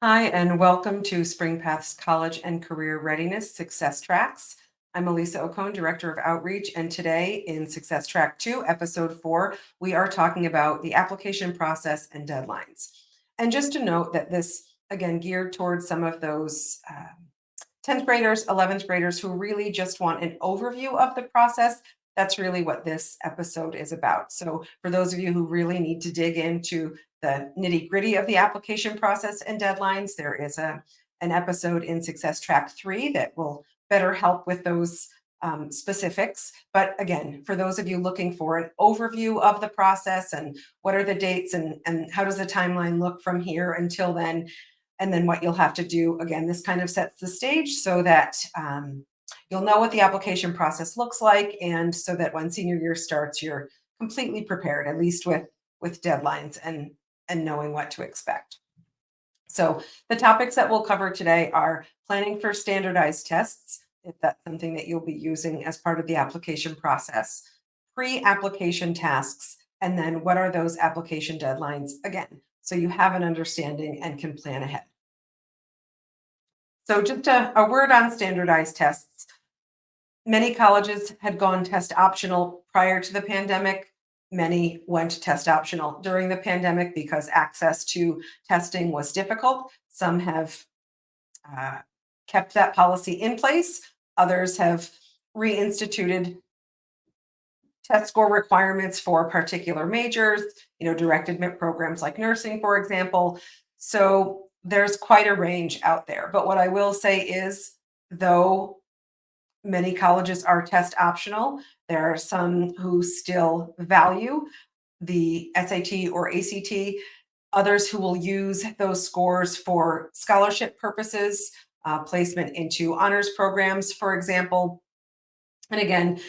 Hi, and welcome to Spring Path's College and Career Readiness Success Tracks. I'm Elisa Ocone, Director of Outreach, and today in Success Track 2, Episode 4, we are talking about the application process and deadlines. And just to note that this, again, geared towards some of those 10th graders, 11th graders who really just want an overview of the process. That's really what this episode is about. So, for those of you who really need to dig into the nitty gritty of the application process and deadlines, there is an episode in Success Track 3 that will better help with those specifics. But again, for those of you looking for an overview of the process and what are the dates and how does the timeline look from here until then, and then what you'll have to do, again, this kind of sets the stage so that you'll know what the application process looks like, and so that when senior year starts, you're completely prepared, at least with deadlines and knowing what to expect. So the topics that we'll cover today are planning for standardized tests, if that's something that you'll be using as part of the application process, pre-application tasks, and then what are those application deadlines again, so you have an understanding and can plan ahead. So just a word on standardized tests. Many colleges had gone test optional prior to the pandemic. Many went test optional during the pandemic because access to testing was difficult. Some have uh, kept that policy in place. Others have reinstituted test score requirements for particular majors, direct admit programs like nursing, for example. So there's quite a range out there. But what I will say is, though many colleges are test optional, there are some who still value the SAT or ACT, others who will use those scores for scholarship purposes, placement into honors programs, for example. And again,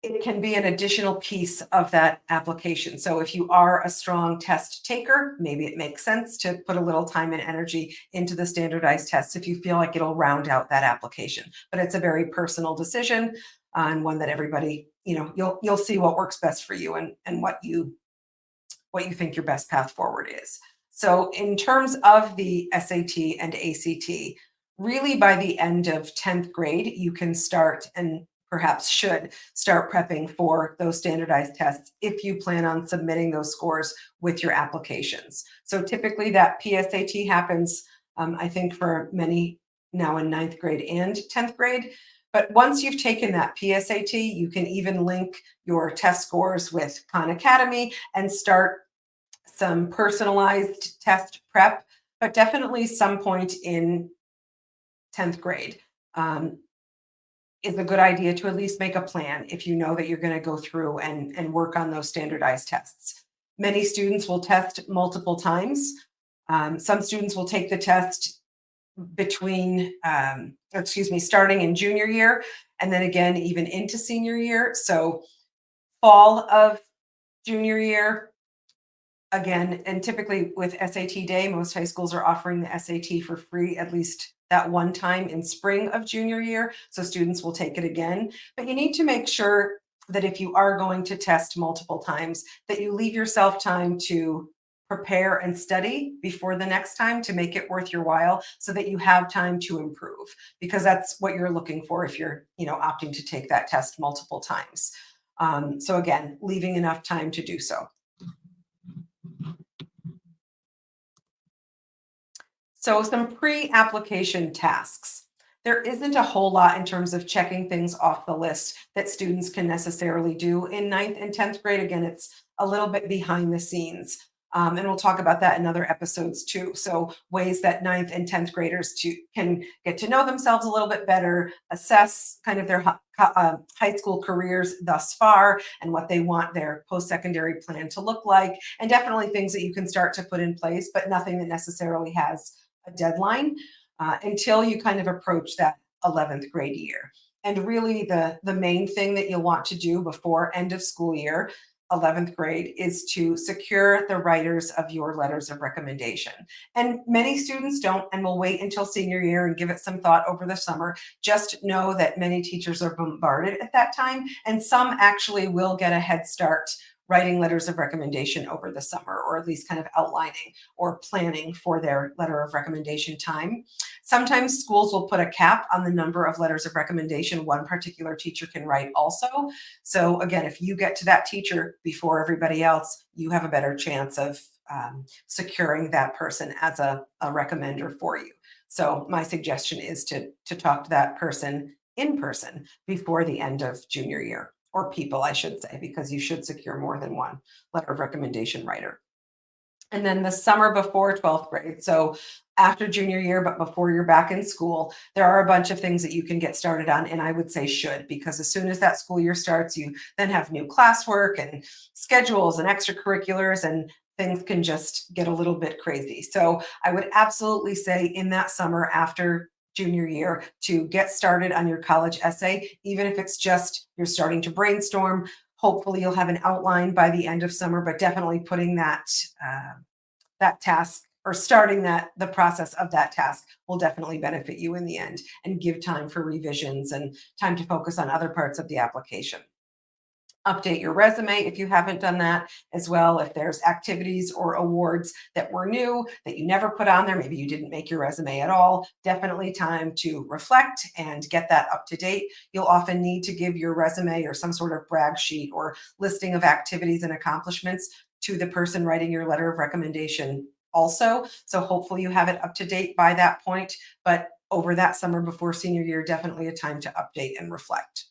it can be an additional piece of that application. So if you are a strong test taker, maybe it makes sense to put a little time and energy into the standardized tests if you feel like it'll round out that application. But it's a very personal decision, and one that everybody, you'll see what works best for you and what you think your best path forward is. So in terms of the SAT and ACT, really by the end of 10th grade, you can start and perhaps should start prepping for those standardized tests if you plan on submitting those scores with your applications. So typically that PSAT happens, I think, for many now in 9th grade and 10th grade. But once you've taken that PSAT, you can even link your test scores with Khan Academy and start some personalized test prep, but definitely some point in 10th grade. Is a good idea to at least make a plan if you know that you're going to go through and work on those standardized tests. Many students will test multiple times. Some students will take the test starting in junior year and then again even into senior year. So fall of junior year, again, and typically with SAT Day, most high schools are offering the SAT for free at least that one time in spring of junior year. So students will take it again. But you need to make sure that if you are going to test multiple times, that you leave yourself time to prepare and study before the next time to make it worth your while so that you have time to improve, because that's what you're looking for if you're opting to take that test multiple times. So again, leaving enough time to do so. So some pre-application tasks. There isn't a whole lot in terms of checking things off the list that students can necessarily do in 9th and 10th grade. Again, it's a little bit behind the scenes. And we'll talk about that in other episodes too. So ways that 9th and 10th graders can get to know themselves a little bit better, assess kind of their high school careers thus far and what they want their post-secondary plan to look like, and definitely things that you can start to put in place, but nothing that necessarily has a deadline until you kind of approach that 11th grade year. And really the main thing that you'll want to do before end of school year, 11th grade, is to secure the writers of your letters of recommendation. And many students don't and will wait until senior year and give it some thought over the summer. Just know that many teachers are bombarded at that time, and some actually will get a head start writing letters of recommendation over the summer, or at least kind of outlining or planning for their letter of recommendation time. Sometimes schools will put a cap on the number of letters of recommendation one particular teacher can write also. So again, if you get to that teacher before everybody else, you have a better chance of securing that person as a recommender for you. So my suggestion is to talk to that person in person before the end of junior year, or people, I should say, because you should secure more than one letter of recommendation writer. And then the summer before 12th grade, so after junior year, but before you're back in school, there are a bunch of things that you can get started on. And I would say should, because as soon as that school year starts, you then have new classwork and schedules and extracurriculars, and things can just get a little bit crazy. So I would absolutely say in that summer after junior year to get started on your college essay, even if it's just you're starting to brainstorm. Hopefully you'll have an outline by the end of summer, but definitely putting that task, or starting the process of that task, will definitely benefit you in the end and give time for revisions and time to focus on other parts of the application. Update your resume if you haven't done that as well. If there's activities or awards that were new that you never put on there, maybe you didn't make your resume at all, definitely time to reflect and get that up to date. You'll often need to give your resume or some sort of brag sheet or listing of activities and accomplishments to the person writing your letter of recommendation also. So hopefully you have it up to date by that point. But over that summer before senior year, definitely a time to update and reflect.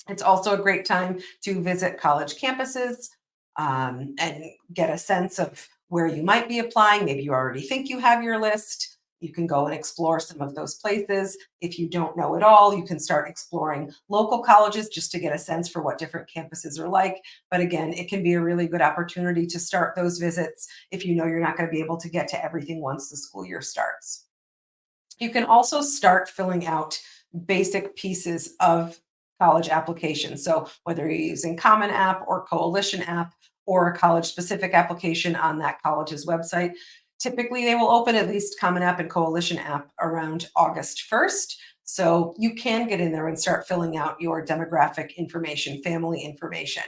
It's also a great time to visit college campuses and get a sense of where you might be applying. Maybe you already think you have your list. You can go and explore some of those places. If you don't know it all, you can start exploring local colleges just to get a sense for what different campuses are like. But again, it can be a really good opportunity to start those visits if you know you're not going to be able to get to everything once the school year starts. You can also start filling out basic pieces of college applications. So whether you're using Common App or Coalition App or a college specific application on that college's website, typically they will open at least Common App and Coalition App around August 1st. So you can get in there and start filling out your demographic information, family information.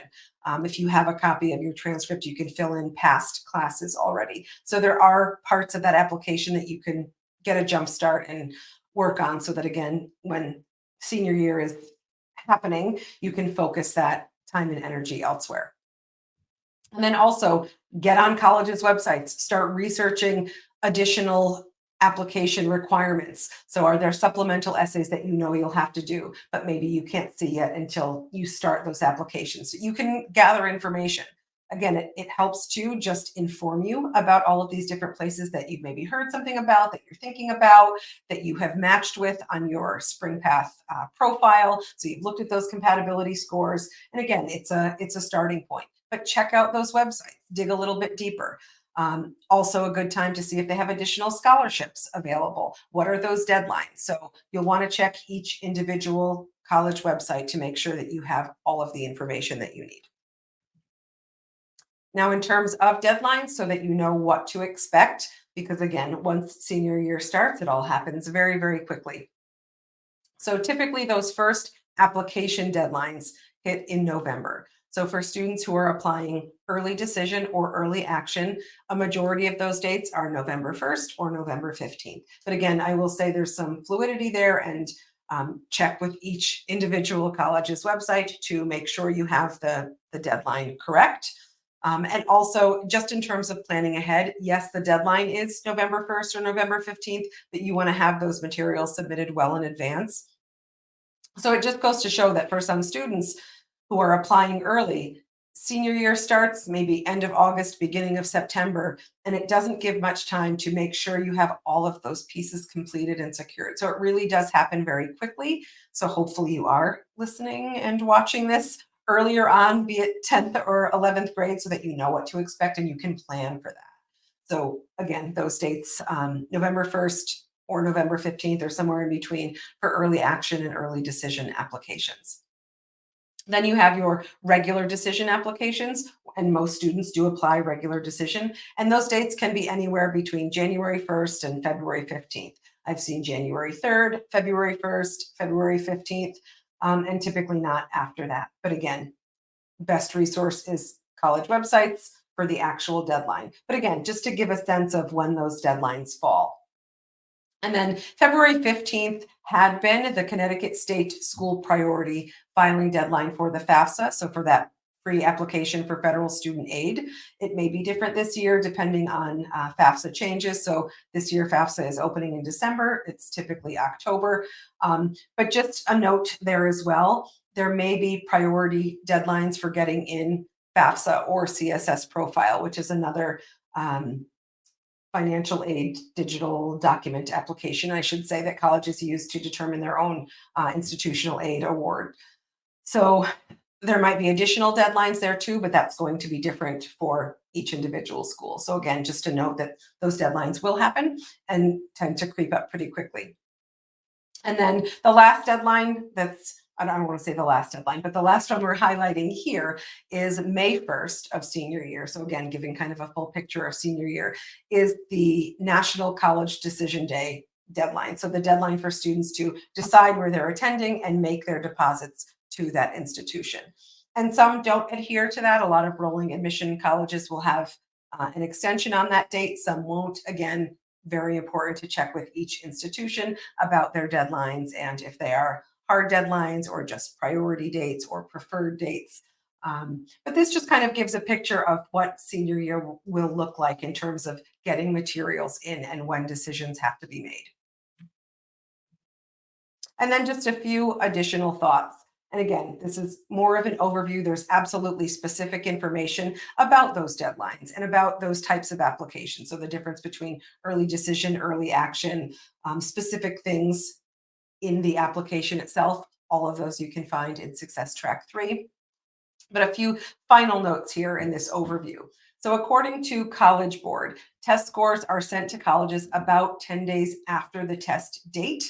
If you have a copy of your transcript, you can fill in past classes already. So there are parts of that application that you can get a jump start and work on, so that again, when senior year is happening, you can focus that time and energy elsewhere. And then also get on colleges' websites, start researching additional application requirements. So are there supplemental essays that you know you'll have to do, but maybe you can't see yet until you start those applications? So you can gather information. Again, it helps to just inform you about all of these different places that you've maybe heard something about, that you're thinking about, that you have matched with on your SpringPath profile. So you've looked at those compatibility scores. And again, it's a starting point. But check out those websites, dig a little bit deeper. Also a good time to see if they have additional scholarships available. What are those deadlines? So you'll want to check each individual college website to make sure that you have all of the information that you need. Now, in terms of deadlines, so that you know what to expect, because again, once senior year starts, it all happens very, very quickly. So typically those first application deadlines hit in November. So for students who are applying early decision or early action, a majority of those dates are November 1st or November 15th. But again, I will say there's some fluidity there, and check with each individual college's website to make sure you have the deadline correct. And also, just in terms of planning ahead, yes, the deadline is November 1st or November 15th, but you want to have those materials submitted well in advance. So it just goes to show that for some students who are applying early, senior year starts maybe end of August, beginning of September, and it doesn't give much time to make sure you have all of those pieces completed and secured. So it really does happen very quickly. So hopefully you are listening and watching this earlier on, be it 10th or 11th grade, so that you know what to expect and you can plan for that. So again, those dates, November 1st or November 15th, or somewhere in between, for early action and early decision applications. Then you have your regular decision applications, and most students do apply regular decision. And those dates can be anywhere between January 1st and February 15th. I've seen January 3rd, February 1st, February 15th, and typically not after that. But again, best resource is college websites for the actual deadline. But again, just to give a sense of when those deadlines fall. And then February 15th had been the Connecticut State School Priority filing deadline for the FAFSA. So for that free application for federal student aid, it may be different this year depending on FAFSA changes. So this year FAFSA is opening in December. It's typically October. But just a note there as well, there may be priority deadlines for getting in FAFSA or CSS Profile, which is another financial aid digital document application, I should say, that colleges use to determine their own institutional aid award. So there might be additional deadlines there too, but that's going to be different for each individual school. So again, just to note that those deadlines will happen and tend to creep up pretty quickly. And then the last deadline I don't want to say the last deadline, but the last one we're highlighting here is May 1st of senior year. So again, giving kind of a full picture of senior year is the National College Decision Day deadline. So the deadline for students to decide where they're attending and make their deposits to that institution. And some don't adhere to that. A lot of rolling admission colleges will have an extension on that date. Some won't. Again, very important to check with each institution about their deadlines and if they are hard deadlines or just priority dates or preferred dates. But this just kind of gives a picture of what senior year will look like in terms of getting materials in and when decisions have to be made. And then just a few additional thoughts. And again, this is more of an overview. There's absolutely specific information about those deadlines and about those types of applications. So the difference between early decision, early action, specific things in the application itself, all of those you can find in Success Track 3. But a few final notes here in this overview. So according to College Board, test scores are sent to colleges about 10 days after the test date.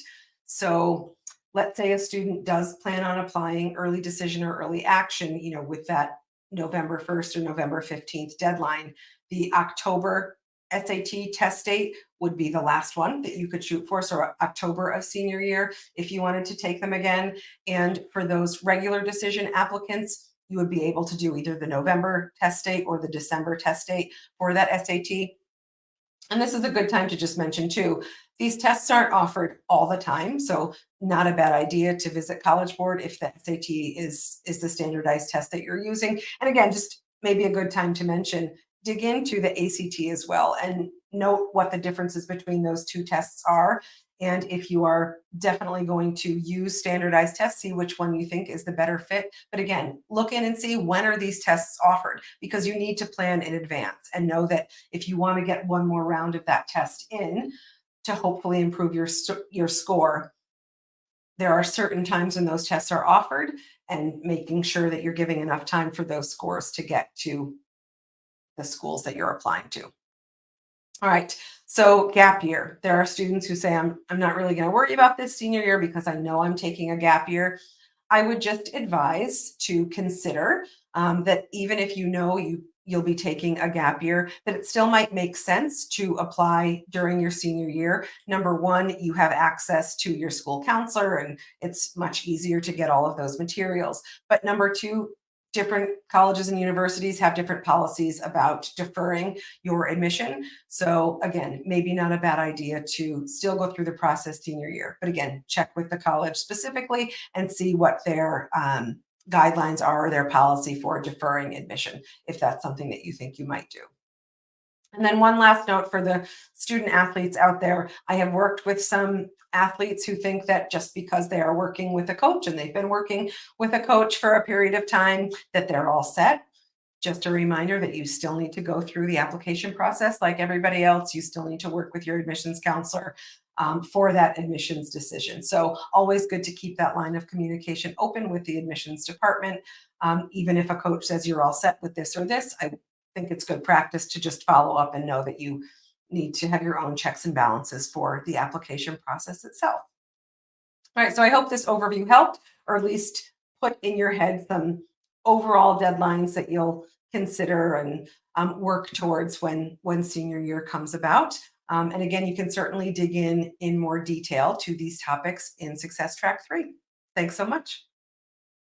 So let's say a student does plan on applying early decision or early action, with that November 1st or November 15th deadline. The October SAT test date would be the last one that you could shoot for. So October of senior year, if you wanted to take them again. And for those regular decision applicants, you would be able to do either the November test date or the December test date for that SAT. And this is a good time to just mention too, these tests aren't offered all the time. So not a bad idea to visit College Board if the SAT is the standardized test that you're using. And again, just maybe a good time to mention, dig into the ACT as well and note what the differences between those two tests are. And if you are definitely going to use standardized tests, see which one you think is the better fit. But again, look in and see when are these tests offered, because you need to plan in advance and know that if you want to get one more round of that test in to hopefully improve your score, there are certain times when those tests are offered, and making sure that you're giving enough time for those scores to get to the schools that you're applying to. All right, so gap year. There are students who say, I'm not really going to worry about this senior year because I know I'm taking a gap year. I would just advise to consider that even if you'll be taking a gap year, that it still might make sense to apply during your senior year. Number one, you have access to your school counselor and it's much easier to get all of those materials. But number two, different colleges and universities have different policies about deferring your admission. So again, maybe not a bad idea to still go through the process senior year. But again, check with the college specifically and see what their guidelines are, their policy for deferring admission, if that's something that you think you might do. And then one last note for the student athletes out there. I have worked with some athletes who think that just because they are working with a coach and they've been working with a coach for a period of time, that they're all set. Just a reminder that you still need to go through the application process like everybody else. You still need to work with your admissions counselor for that admissions decision. So always good to keep that line of communication open with the admissions department. Even if a coach says you're all set with this or this, I think it's good practice to just follow up and know that you need to have your own checks and balances for the application process itself. All right, so I hope this overview helped, or at least put in your head some overall deadlines that you'll consider and work towards when senior year comes about. And again, you can certainly dig in more detail to these topics in Success Track 3. Thanks so much.